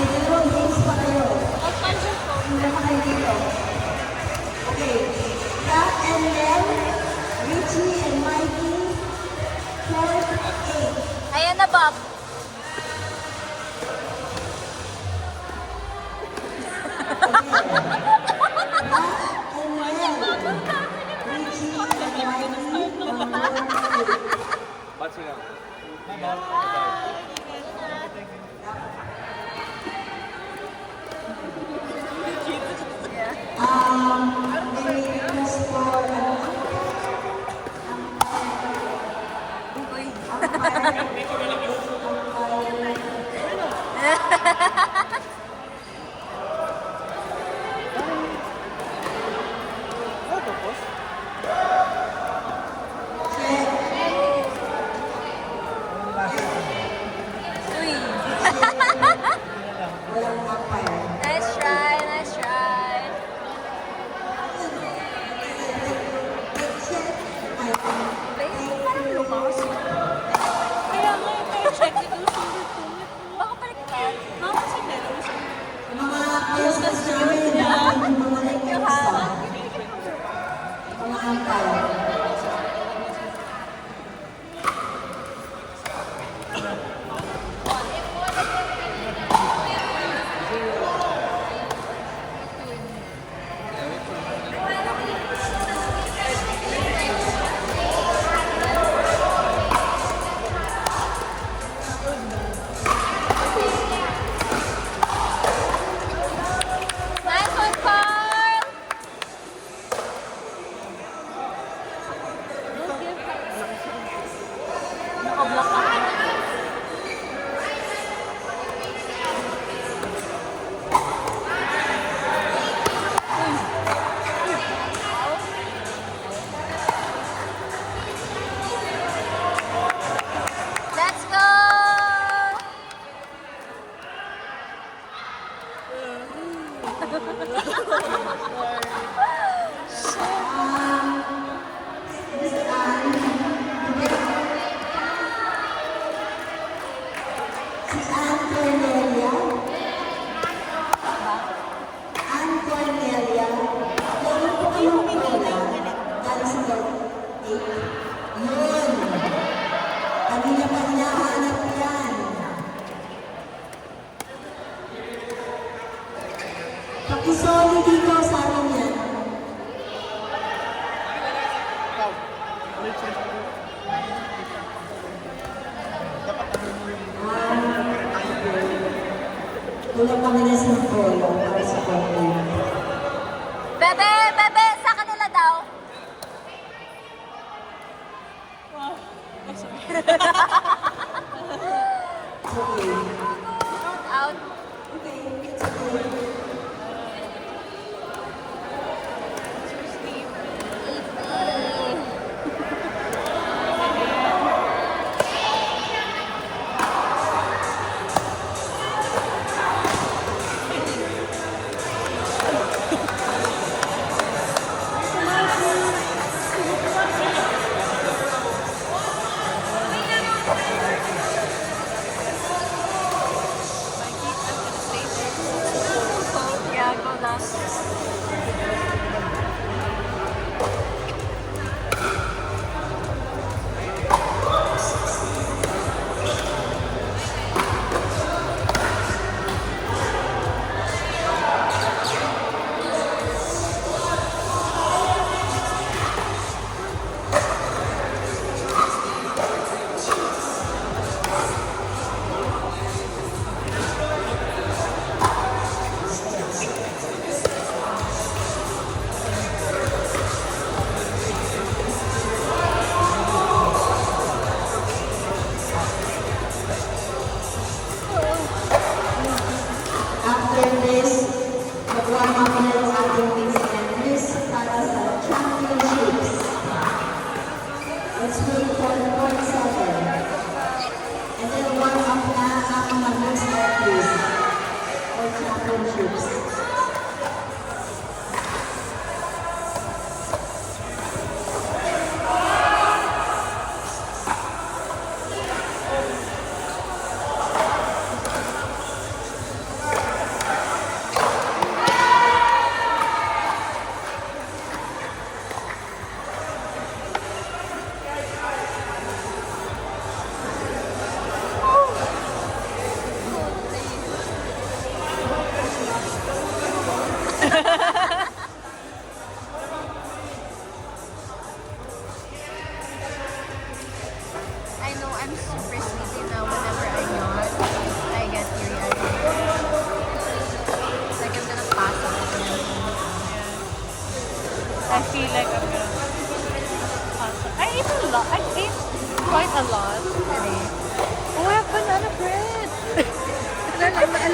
Zero days pa kayo. Hindi pa kayo dito. Okay. Kat and Mel, Richie and Mikey, 4, 8. Ayan na, Bob. Nice try, nice try. Parang lumakas. Kaya nga, pero check it yung sulit ko. Baka baliktad. Baka kasi meron siya. Mga Christmas namin na mga nagkakasa. Mga angkal. Nice one, Carl! Nakablock ka. Let's go! Si Ann Cornelia. Ann Cornelia. Meron po kayong pera. Galing sa birthday. Yun. Kami na pa hinahanap yan. Pakisoli dito sa amin yan. Kulang kami na sa polo para sa birthday. Bebe, bebe, sa kanila daw. Okay. Out. Okay, it's okay.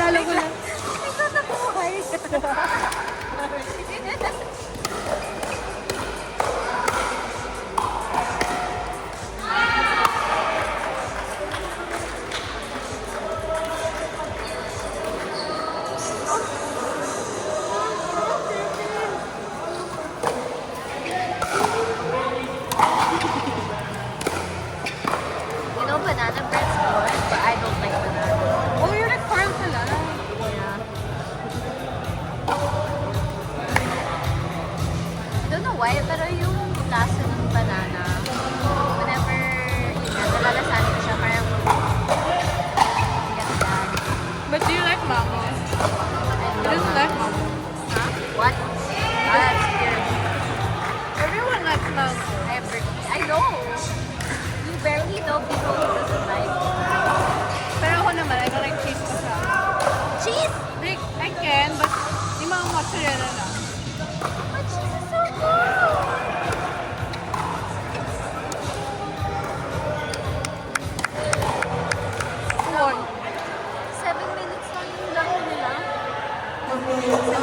Naalala ko na. Ikaw na buhay. You know banana bread's good, but I don't like banana. Oh, you're like parang pala. Yeah. I don't know why, pero yung lasa ng banana, whenever, yun nga, nalalasanin ko siya, parang, ganyan. But do you like mango? I He love doesn't like mango. Huh? What? That's weird. Everyone likes mango. I know. You barely know people who doesn't like. Pero ako naman, I don't like cheese pa Cheese! Like, I can, but yung mga mozzarella lang. But cheese is so good! Come on. 7 minutes lang yung laro nila. Okay, so